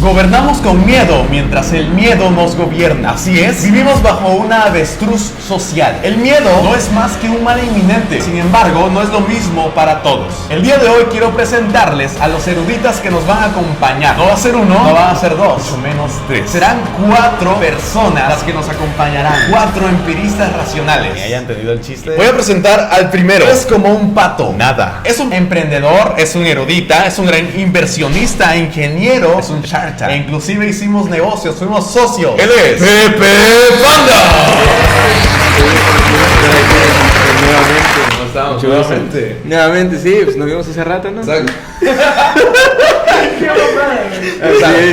Gobernamos con miedo mientras el miedo nos gobierna. Así es, vivimos bajo una avestruz social. El miedo no es más que un mal inminente. Sin embargo, no es lo mismo para todos. El día de hoy quiero presentarles a los eruditas que nos van a acompañar. No va a ser uno, no van a ser dos, mucho menos tres. Serán 4 personas las que nos acompañarán. 4 empiristas racionales. ¿Me hayan entendido el chiste? Voy a presentar al primero. Es como un pato. Nada. Es un emprendedor, es un erudita, es un gran inversionista, ingeniero, es un Shark Tank. E inclusive hicimos negocios, fuimos socios. Él es Pepe Panda. Nuevamente, sí, pues nos vimos hace rato, ¿no? Exacto.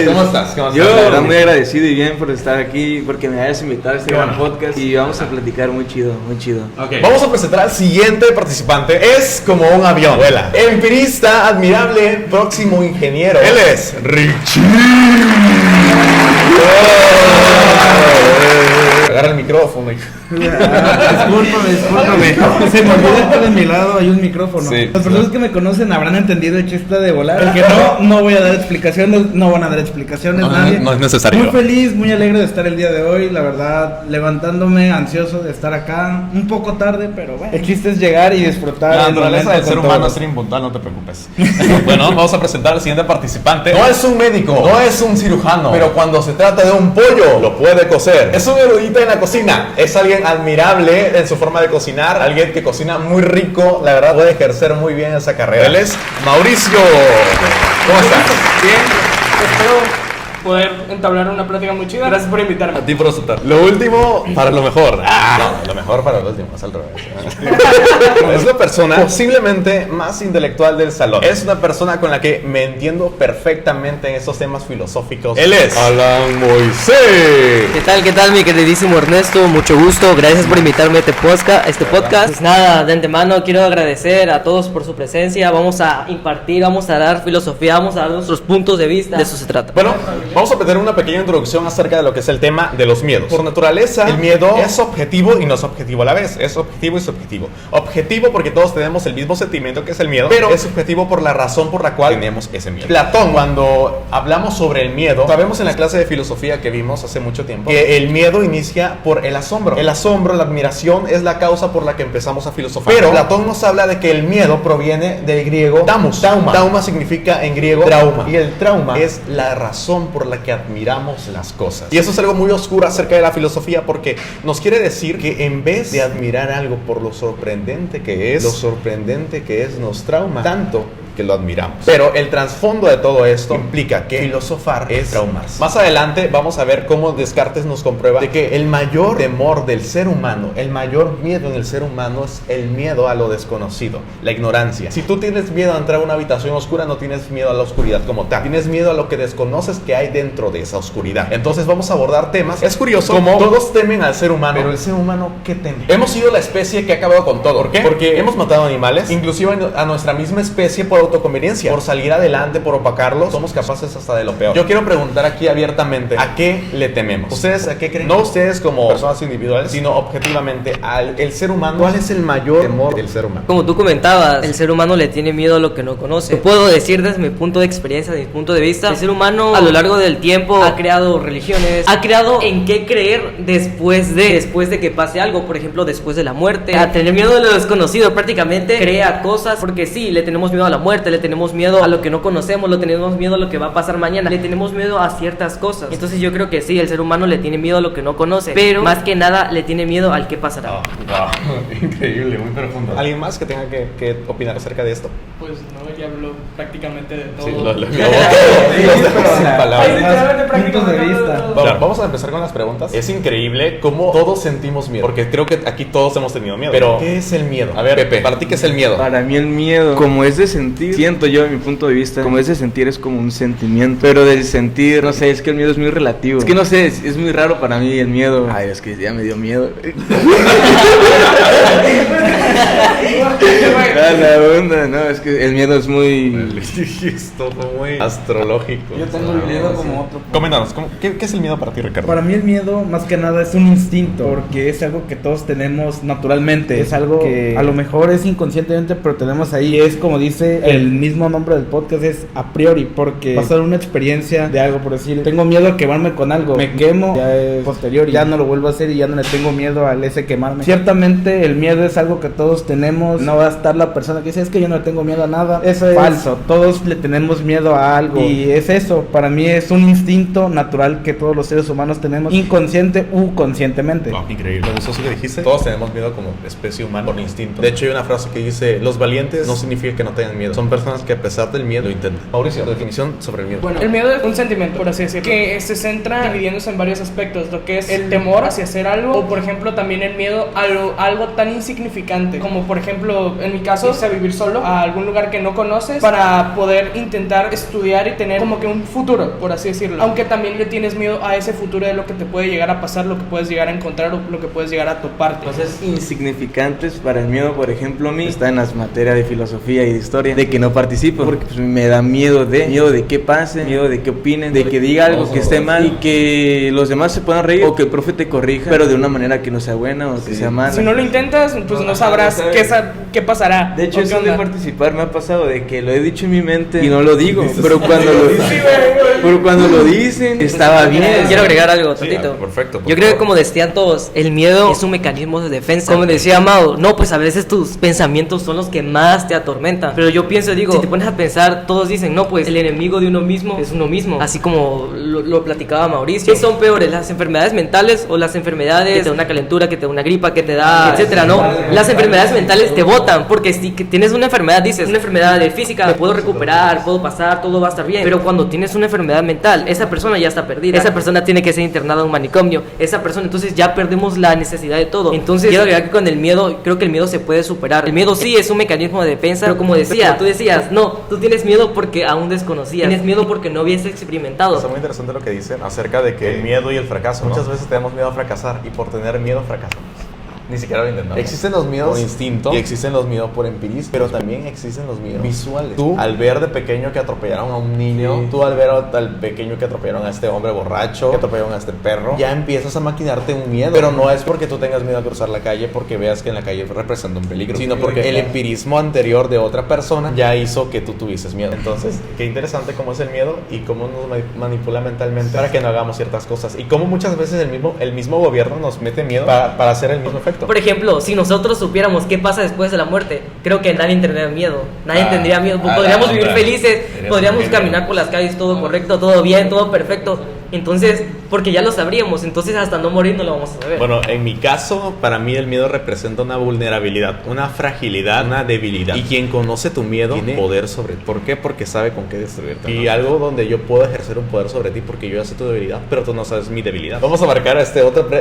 ¿Cómo estás? Yo, la verdad, muy agradecido y bien por estar aquí, porque me hayas invitado a este gran podcast y vamos a platicar muy chido, muy chido. Okay. Vamos a presentar al siguiente participante. Es como un avión, vuela. Empirista, admirable, próximo ingeniero. Él es Richie. Agarra el micrófono. Discúlpame. Se me olvidó que de mi lado hay un micrófono. Sí, Las personas que me conocen habrán entendido el chiste de volar. El que no voy a dar explicaciones, no van a dar explicaciones nadie. No es necesario. Muy feliz, muy alegre de estar el día de hoy. La verdad, levantándome ansioso de estar acá. Un poco tarde, pero bueno. El chiste es llegar y disfrutar. La naturaleza del ser humano es ser impuntual, no te preocupes. Bueno, vamos a presentar al siguiente participante. No es un médico, no es un cirujano, pero cuando se trata de un pollo, lo puede cocer. Es un erudito en la cocina. Es alguien admirable en su forma de cocinar, alguien que cocina muy rico. La verdad, puede ejercer muy bien esa carrera. Él es Mauricio. ¿Cómo estás? Bien, espero poder entablar una plática muy chida. Gracias por invitarme. A ti por aceptar. Lo último para lo mejor. No, lo mejor para lo último, es al revés. Es la persona posiblemente más intelectual del salón. Es una persona con la que me entiendo perfectamente en estos temas filosóficos. Él es Alan Moisés. ¿Qué tal, mi queridísimo Ernesto? Mucho gusto, gracias por invitarme a este podcast. Pues nada, de antemano quiero agradecer a todos por su presencia. Vamos a impartir, vamos a dar filosofía, vamos a dar nuestros puntos de vista. De eso se trata. Bueno, vamos a meter una pequeña introducción acerca de lo que es el tema de los miedos. Por naturaleza, el miedo es objetivo y no es objetivo a la vez. Es objetivo y subjetivo. Objetivo porque todos tenemos el mismo sentimiento que es el miedo, pero es subjetivo por la razón por la cual tenemos ese miedo. Platón, cuando hablamos sobre el miedo, sabemos en la clase de filosofía que vimos hace mucho tiempo que el miedo inicia por el asombro. El asombro, la admiración es la causa por la que empezamos a filosofar. Pero Platón nos habla de que el miedo proviene del griego tamus. Tauma significa en griego trauma. Y el trauma es la razón por la que admiramos las cosas. Y eso es algo muy oscuro acerca de la filosofía, porque nos quiere decir que en vez de admirar algo por lo sorprendente que es nos trauma tanto que lo admiramos. Pero el trasfondo de todo esto implica que filosofar es traumarse. Más adelante vamos a ver cómo Descartes nos comprueba de que el mayor temor del ser humano, el mayor miedo en el ser humano es el miedo a lo desconocido, la ignorancia. Si tú tienes miedo a entrar a una habitación oscura, no tienes miedo a la oscuridad como tal. Tienes miedo a lo que desconoces que hay dentro de esa oscuridad. Entonces vamos a abordar temas. Es curioso como todos temen al ser humano, pero el ser humano, ¿qué teme? Hemos sido la especie que ha acabado con todo. ¿Por qué? Porque hemos matado animales, inclusive a nuestra misma especie por autoconveniencia, por salir adelante, por opacarlos. Somos capaces hasta de lo peor. Yo quiero preguntar aquí abiertamente, ¿a qué le tememos? ¿Ustedes a qué creen? No ustedes como personas individuales, sino objetivamente al ser humano. ¿Cuál es el mayor temor del ser humano? Como tú comentabas, el ser humano le tiene miedo a lo que no conoce. Puedo decir desde mi punto de experiencia, desde mi punto de vista, el ser humano a lo largo del tiempo ha creado religiones, ha creado en qué creer después de que pase algo, por ejemplo, después de la muerte. A tener miedo de lo desconocido, prácticamente crea cosas, porque sí, le tenemos miedo a la muerte, le tenemos miedo a lo que no conocemos, le tenemos miedo a lo que va a pasar mañana, le tenemos miedo a ciertas cosas. Entonces yo creo que sí, el ser humano le tiene miedo a lo que no conoce, pero más que nada le tiene miedo al que pasará. Increíble, muy profundo. ¿Alguien más que tenga que opinar acerca de esto? Pues no, ya habló prácticamente de todo. Sí, Literalmente Puntos de vista. Vamos a empezar con las preguntas. Es increíble cómo todos sentimos miedo, porque creo que aquí todos hemos tenido miedo. Pero ¿qué es el miedo? A ver, Pepe, para ti, ¿qué es el miedo? Para mí el miedo, como es de sentir, siento yo, en mi punto de vista, como es de sentir es como un sentimiento, pero del sentir, no sé, es que el miedo es muy relativo. Es que no sé, es muy raro para mí el miedo. Ay, es que ya me dio miedo. La onda, no, es que el miedo es muy... Esto fue muy astrológico. Yo tengo el miedo como otro. Coméntanos, ¿qué es el miedo para ti, Ricardo? Para mí el miedo, más que nada, es un instinto, porque es algo que todos tenemos naturalmente. Es algo que a lo mejor es inconscientemente, pero tenemos ahí. Es como dice el mismo nombre del podcast, es a priori, porque pasar una experiencia de algo, por decir, tengo miedo a quemarme con algo, me quemo, ya es posterior, ya no lo vuelvo a hacer y ya no le tengo miedo al ese quemarme. Ciertamente el miedo es algo que todos tenemos, no va a estar la persona que dice, es que yo no le tengo miedo a nada. Eso es falso, todos le tenemos miedo a algo y es eso, para mí es un instinto natural que todos los seres humanos tenemos, inconsciente u conscientemente. Oh, increíble, me gustó eso que dijiste. Todos tenemos miedo como especie humana por instinto. De hecho hay una frase que dice, los valientes no significa que no tengan miedo, son personas que a pesar del miedo lo intentan. Mauricio, definición sobre el miedo. Bueno, el miedo es un sentimiento, por así decirlo, que se centra dividiéndose en varios aspectos, lo que es el temor hacia hacer algo, o por ejemplo también el miedo a algo tan insignificante, como por ejemplo en mi caso, irse a vivir solo a algún lugar que no conoces para poder intentar estudiar y tener como que un futuro, por así decirlo, aunque también le tienes miedo a ese futuro de lo que te puede llegar a pasar, lo que puedes llegar a encontrar o lo que puedes llegar a toparte. Cosas insignificantes para el miedo, por ejemplo, a mí está en las materias de filosofía y de historia, de que no participo, porque pues, me da miedo de qué pase, miedo de qué opinen, de que diga algo que esté mal y que los demás se puedan reír o que el profe te corrija, pero de una manera que no sea buena o que sea mala. Si no lo intentas, pues no sabrás qué pasará. De hecho, eso de participar me ha pasado de que lo he dicho en mi mente y no lo digo, pero cuando lo dicen estaba bien. Quiero agregar algo, tantito. Perfecto. Yo creo que como decían todos, el miedo es un mecanismo de defensa. Como decía Amado, no, pues a veces tus pensamientos son los que más te atormentan. Pero yo pienso, digo, si te pones a pensar, todos dicen, no, pues el enemigo de uno mismo es uno mismo. Así como lo platicaba Mauricio. ¿Qué son peores, las enfermedades mentales o las enfermedades que te da una calentura, que te da una gripa, que te da, etcétera? No, las enfermedades mentales te botan, porque si tienes una enfermedad, dices, una enfermedad física, me puedo recuperar, puedo pasar, todo va a estar bien. Pero cuando tienes una enfermedad mental, esa persona ya está perdida. Esa persona tiene que ser internada a un manicomio. Esa persona, entonces ya perdemos la necesidad de todo. Entonces, quiero agregar que con el miedo, creo que el miedo se puede superar. El miedo sí es un mecanismo de defensa, pero como decía, tú decías, no, tú tienes miedo porque aún desconocías. Tienes miedo porque no habías experimentado. Está muy interesante lo que dicen acerca de que el miedo y el fracaso, ¿no? Muchas veces tenemos miedo a fracasar y por tener miedo fracasamos. Ni siquiera lo intentamos. Existen los miedos por instinto y existen los miedos por empirismo, pero también existen los miedos visuales. Tú, al ver de pequeño que atropellaron a un niño, tú al ver al pequeño que atropellaron a este hombre borracho, que atropellaron a este perro, ya empiezas a maquinarte un miedo. Pero no es porque tú tengas miedo a cruzar la calle porque veas que en la calle representa un peligro, sino porque el empirismo anterior de otra persona ya hizo que tú tuvieses miedo. Entonces, qué interesante cómo es el miedo y cómo nos manipula mentalmente para que no hagamos ciertas cosas. Y cómo muchas veces el mismo gobierno nos mete miedo para hacer el mismo efecto. Por ejemplo, si nosotros supiéramos qué pasa después de la muerte, creo que nadie tendría miedo. Nadie tendría miedo. Podríamos vivir felices, podríamos caminar por las calles, todo correcto, todo bien, todo perfecto. Entonces, porque ya lo sabríamos, entonces hasta no morir no lo vamos a saber. Bueno, en mi caso, para mí el miedo representa una vulnerabilidad, una fragilidad, una debilidad. Y quien conoce tu miedo tiene poder sobre ti. ¿Por qué? Porque sabe con qué destruirte, ¿no? Y algo donde yo puedo ejercer un poder sobre ti porque yo ya sé tu debilidad, pero tú no sabes mi debilidad. Vamos a marcar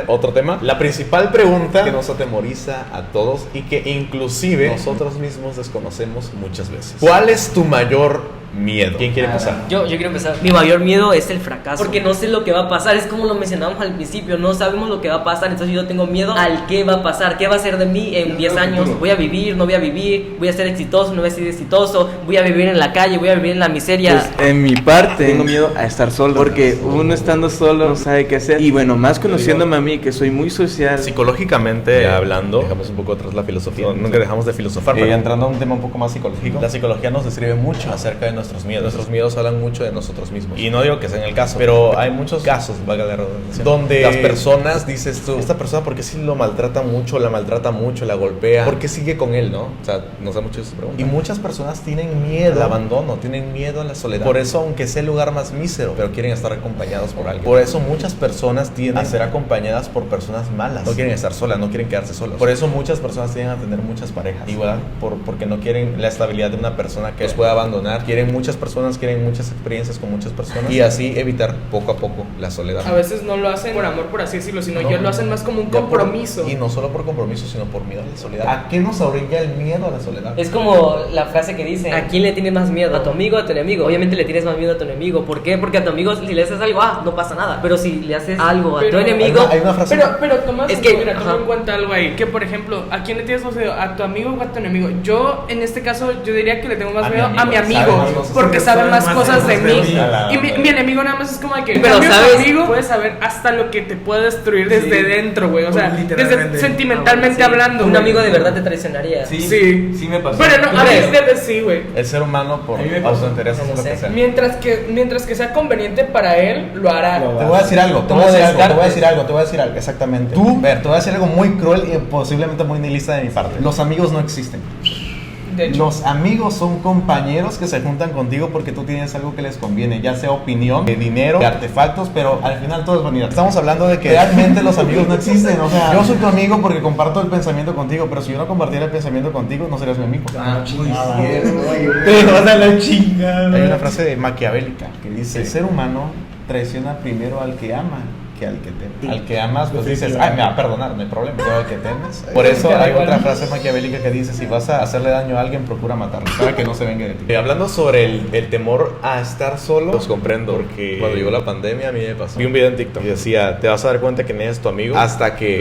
otro tema. La principal pregunta que nos atemoriza a todos y que inclusive nosotros mismos desconocemos muchas veces. ¿Cuál es tu mayor miedo? ¿Quién quiere empezar? Yo quiero empezar. Mi mayor miedo es el fracaso, porque no sé lo que va a pasar. Es como lo mencionamos al principio, no sabemos lo que va a pasar. Entonces yo tengo miedo al qué va a pasar, qué va a ser de mí en 10 años. Voy a vivir, no voy a vivir, voy a ser exitoso, no voy a ser exitoso, voy a vivir en la calle, voy a vivir en la miseria. Pues en mi parte tengo miedo a estar solo, porque uno estando solo no sabe qué hacer. Y bueno, más conociéndome a mí, que soy muy social. Psicológicamente hablando, dejamos un poco atrás la filosofía, nunca dejamos de filosofar, pero entrando a un tema un poco más psicológico, la psicología nos describe mucho acerca de nuestros miedos. Nuestros miedos hablan mucho de nosotros mismos. Y no digo que sea en el caso, pero hay muchos casos, valga la redundancia, donde las personas, dices tú, esta persona, ¿por qué si lo maltrata mucho, la golpea? ¿Por qué sigue con él, no? O sea, nos da mucho esa pregunta. Y muchas personas tienen miedo al abandono, tienen miedo a la soledad. Por eso, aunque sea el lugar más mísero, pero quieren estar acompañados por alguien. Por eso muchas personas tienden a ser acompañadas por personas malas. No quieren estar solas, no quieren quedarse solas. Por eso muchas personas tienden a tener muchas parejas. Igual, porque no quieren la estabilidad de una persona que los pueda abandonar. Quieren muchas personas, quieren muchas experiencias con muchas personas y así evitar poco a poco la soledad. A veces no lo hacen por amor, por así decirlo, sino ya lo hacen más como un compromiso. Y no solo por compromiso, sino por miedo a la soledad. ¿A qué nos orilla el miedo a la soledad? Es como la frase que dice, ¿a quién le tienes más miedo? ¿A tu amigo o a tu enemigo? Obviamente le tienes más miedo a tu enemigo. ¿Por qué? Porque a tu amigo si le haces algo, no pasa nada. Pero si le haces algo a tu enemigo... Hay una frase... Pero toma es que, toma en cuenta algo ahí. Que por ejemplo, ¿a quién le tienes más miedo? ¿A tu amigo o a tu enemigo? Yo, en este caso, yo diría que le tengo más miedo a mi amigo. Porque sabe más cosas de mí. Y mi enemigo nada más es como de que... Pero sabes, tu amigo puede saber hasta lo que te puede destruir desde dentro, güey. O sea, desde sentimentalmente hablando. Un amigo de verdad te traicionaría. Sí me pasó. Pero no, a veces sí, güey. El ser humano por autointerés es lo que sea. Mientras que sea conveniente para él, lo hará. Te voy a decir algo, te voy a decir algo, exactamente. Te voy a decir algo muy cruel y posiblemente muy nihilista de mi parte. Los amigos no existen. De hecho. Los amigos son compañeros que se juntan contigo porque tú tienes algo que les conviene, ya sea opinión, dinero, artefactos, pero al final todo es vanidad. Estamos hablando de que realmente los amigos no existen. O sea, yo soy tu amigo porque comparto el pensamiento contigo, pero si yo no compartiera el pensamiento contigo, no serías mi amigo. Te vas a la chingada. Hay una frase de maquiavélica que dice: el ser humano traiciona primero al que ama que al que teme. Al que amas, pues dices, ay, me va a perdonar, no hay problema. Pero al que temes. Por eso hay otra frase maquiavélica que dice: si vas a hacerle daño a alguien, procura matarlo, para que no se venga de ti. Hablando sobre el temor a estar solo, los comprendo, porque cuando llegó la pandemia a mí me pasó. Vi un video en TikTok y decía, te vas a dar cuenta que nadie es tu amigo hasta que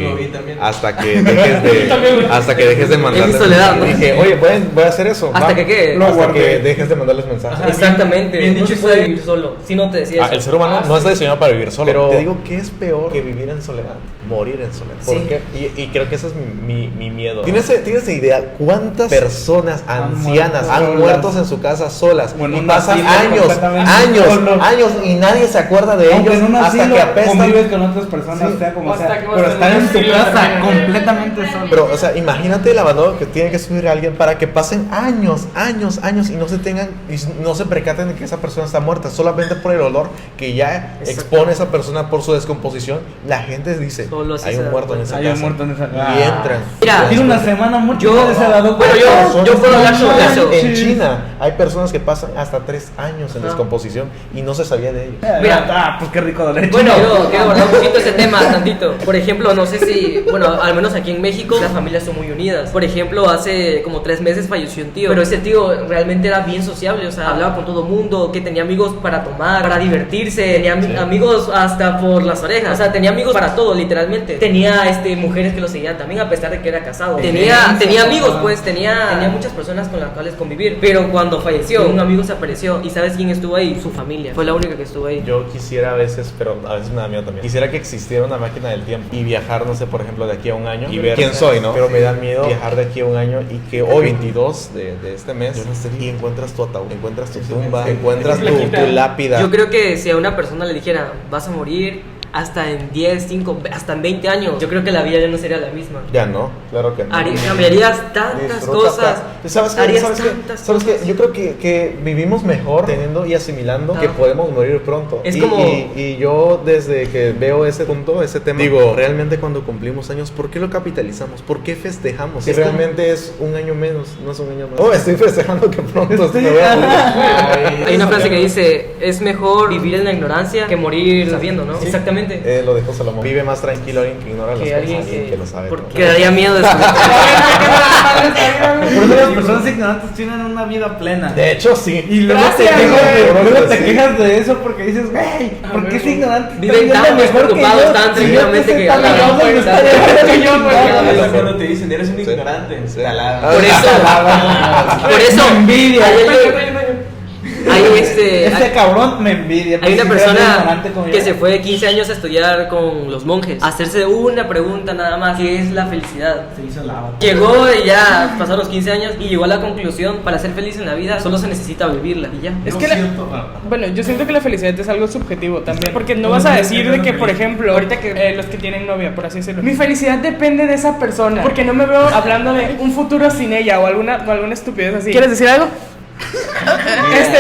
dejes de mandarles. Es mi soledad, ¿no? Y dije, oye, voy a hacer eso. ¿Hasta que qué? Hasta que dejes de mandarles mensajes. Ajá, exactamente. Bien dicho, no se puede vivir solo. Si no te decía eso. El ser humano no está diseñado para vivir solo. Pero te digo que es peor que vivir en soledad, morir en soledad. Sí. ¿Por qué? Y creo que ese es mi miedo. ¿Tienes idea cuántas personas ancianas han muerto en su casa solas? Bueno, y pasan años y nadie se acuerda de ellos hasta que apestan. Convives con otras personas, sea como sea, pero están en tu casa completamente solo. Pero, o sea, imagínate el abandono que tiene que sufrir alguien para que pasen años y no se percaten de que esa persona está muerta, solamente por el olor que ya expone a esa persona por su descomposición. La gente dice, hay un muerto en esa casa. Y entran. Mira, tiene una semana mucho. Yo puedo hablar sobre eso. En China hay personas que pasan hasta 3 años en descomposición y no se sabía de ellos. Mira, pues qué rico de leche. bueno, quiero guardar un poquito ese tema, tantito. Por ejemplo, no sé si, al menos aquí en México, las familias son muy unidas. Por ejemplo, hace como 3 meses falleció un tío, pero ese tío realmente era bien sociable, o sea, hablaba con todo mundo, que tenía amigos para tomar, para divertirse, tenía amigos hasta por las orejas, o sea, tenía amigos para todo, literalmente. Tenía mujeres que lo seguían también a pesar de que era casado. Tenía amigos, pues, tenía muchas personas con las cuales convivir, pero cuando falleció, un amigo se apareció, ¿y sabes quién estuvo ahí? Su familia, fue la única que estuvo ahí. Yo quisiera a veces, pero a veces me da miedo también, quisiera que existiera una máquina del tiempo y viajar, no sé, por ejemplo, de aquí a un año y ver quién soy, ¿no? Pero me da miedo viajar de aquí a un año y que hoy, 22 de este mes, yo no esté y encuentras tu ataúd, encuentras tu tumba, encuentras tu lápida. Yo creo que si a una persona le dijera, vas a morir hasta en 10, 5, hasta en 20 años, yo creo que la vida ya no sería la misma. Ya no, claro que no. Cambiarías tantas cosas. ¿Sabes qué? Yo creo que vivimos mejor teniendo y asimilando que podemos morir pronto. Es como... y yo desde que veo ese punto, ese tema, digo, realmente cuando cumplimos años, ¿por qué lo capitalizamos? ¿Por qué festejamos? Si realmente es un año menos, no es un año más. Oh, estoy festejando que pronto me voy a morir. Hay una frase que dice, es mejor vivir en la ignorancia que morir sabiendo, ¿no? Sí. Exactamente. Lo dijo Salomón. Vive más tranquilo alguien que ignora las cosas, alguien que lo sabe. Porque daría miedo de Por eso las personas ignorantes tienen una vida plena. De hecho, sí. Y luego te quejas de eso porque dices, güey, ¿por qué es ignorante? Viven tan preocupados, tan tranquilamente que Cuando te dicen, eres un ignorante, por eso envidia. Ese cabrón me envidia. Hay una persona que se fue 15 años a estudiar con los monjes, a hacerse una pregunta nada más, ¿qué es la felicidad? Se hizo la... Llegó y ya pasaron los 15 años y llegó a la conclusión, para ser feliz en la vida solo se necesita vivirla y ya. Es que bueno, yo siento que la felicidad es algo subjetivo también, porque no vas a decir de que, por ejemplo, ahorita que los que tienen novia, por así decirlo, mi felicidad depende de esa persona, porque no me veo hablando de un futuro sin ella o alguna estupidez así. ¿Quieres decir algo?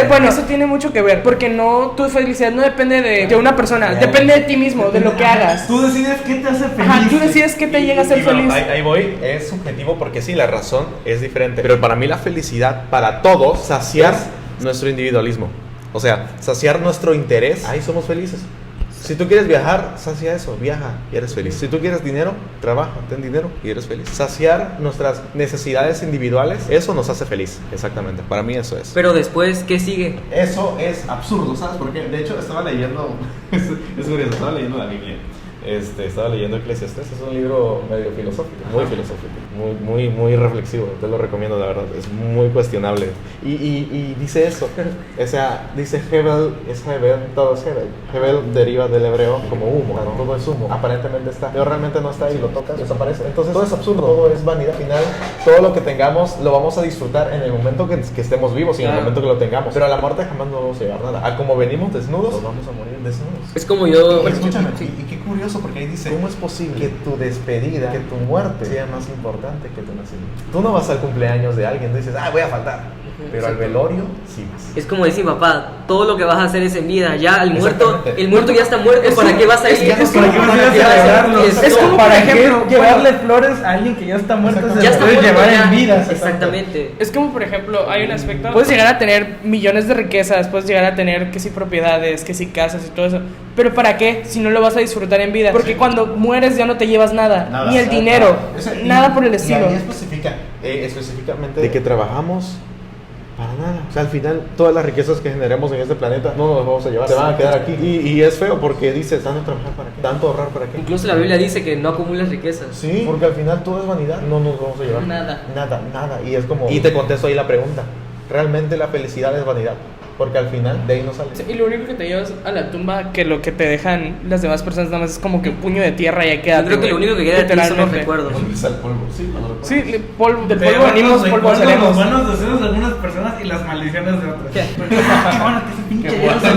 Bueno, eso tiene mucho que ver, porque tu felicidad no depende de una persona, depende de ti mismo, de lo que hagas. Tú decides qué te hace feliz. Ajá, tú decides qué te llega a ser feliz. Ahí voy, es subjetivo porque sí, la razón es diferente, pero para mí la felicidad, para todos, nuestro individualismo. O sea, saciar nuestro interés, ahí somos felices. Si tú quieres viajar, sacia eso, viaja y eres feliz. Si tú quieres dinero, trabaja, ten dinero y eres feliz. Saciar nuestras necesidades individuales, eso nos hace feliz. Exactamente, para mí eso es. Pero después, ¿qué sigue? Eso es absurdo, ¿sabes por qué? De hecho, estaba leyendo, es curioso, estaba leyendo la Biblia. Estaba leyendo Eclesiastés, es un libro medio filosófico, muy reflexivo, te lo recomiendo, la verdad, es muy cuestionable. Y dice eso, o sea, dice Hebel, es Hebel, todo es Hebel. Hebel deriva del hebreo como humo, todo es humo, aparentemente está, pero realmente no está y lo tocas, desaparece. Entonces todo es absurdo, todo es vanidad. Al final, todo lo que tengamos lo vamos a disfrutar en el momento que estemos vivos y en el momento que lo tengamos. Pero a la muerte jamás no vamos a llevar nada. A como venimos desnudos, nos vamos a morir desnudos. Es como yo... Pero escúchame, y qué curioso, porque ahí dice, ¿cómo es posible que tu despedida, que tu muerte sea más importante que tu nacimiento? Tú no vas al cumpleaños de alguien y dices, voy a faltar. Pero al velorio sí vas. Es como decir, papá, todo lo que vas a hacer es en vida. Ya el muerto ya está muerto. ¿Para qué vas a ir? Es como para ejemplo llevarle flores a alguien que ya está muerto. Ya está muerto, llevar ya. en vida. Exactamente. Es como, por ejemplo, hay un aspecto, puedes llegar a tener millones de riquezas, puedes llegar a tener que si propiedades, que si casas y todo eso, pero ¿para qué si no lo vas a disfrutar en vida? Porque cuando mueres ya no te llevas nada. Ni el dinero, nada por el estilo. Y ahí especifica, específicamente de que trabajamos para nada. O sea, al final, todas las riquezas que generemos en este planeta no nos las vamos a llevar, se van a quedar aquí. Y es feo porque dices, tanto trabajar para qué, tanto ahorrar para qué. Incluso la Biblia dice que no acumules riquezas. Sí, porque al final todo es vanidad, no nos vamos a llevar nada. Y es como, y te contesto ahí la pregunta, ¿realmente la felicidad es vanidad? Porque al final de ahí no sale. Sí, y lo único que te llevas a la tumba, que lo que te dejan las demás personas nada más es como que un puño de tierra y ahí queda. Yo creo que lo único que queda de ti son los recuerdos. ¿Dónde está el polvo? Sí, Sí, del polvo venimos, polvo seremos. Los buenos deseos de algunas personas y las maldiciones de otras. Qué bueno que ese pinche ya se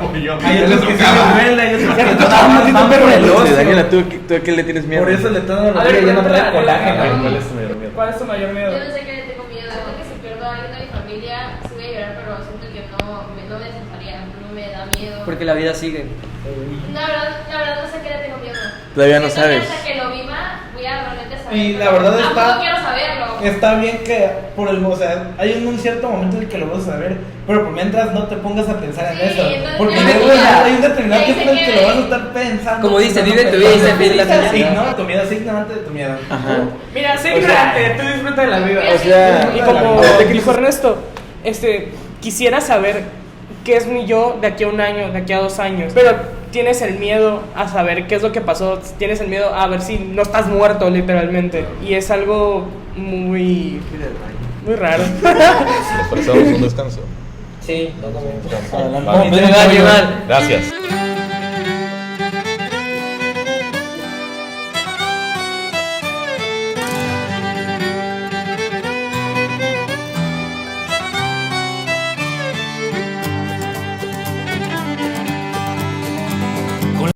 murió. Hay otros que se duele, hay otros que Sí, Daniela, ¿tú a qué le tienes miedo? por eso le están dando A ver, ya no trae cuéntame, colágeno. ¿Cuál es tu mayor miedo? ¿Cuál es tu mayor miedo? Yo no sé qué le tengo miedo. Siento que si pierdo a alguien de mi familia, sí voy a llorar, pero siento que no me desamparía, no me da miedo. Porque la vida sigue. La verdad no sé qué le tengo miedo. Todavía no Siento sabes. que hasta que lo viva, voy a realmente saber. Y la verdad Tampoco quiero saberlo. está bien que o sea, hay un cierto momento en el que lo vas a saber, pero por mientras no te pongas a pensar en Sí, eso, entonces porque ya luego ya. hay un determinado Ahí tiempo se en el que queda. lo vas a estar pensando. Como dice, pensando, vive tu vida y pensando. sé feliz la felicidad. Ignora tu miedo, sé ignorante de tu miedo. Ajá. Mira, sé O sea, ignorante, tú disfruta de la vida. O sea, Y como te dijo Ernesto, quisiera saber qué es mi yo de aquí a un año, de aquí a 2 años, pero tienes el miedo a saber qué es lo que pasó, tienes el miedo a ver si no estás muerto literalmente, y es algo muy raro. Les ofrecemos un descanso. Sí, Vamos a un descanso. Adelante. Vale. me va a llevar. Gracias.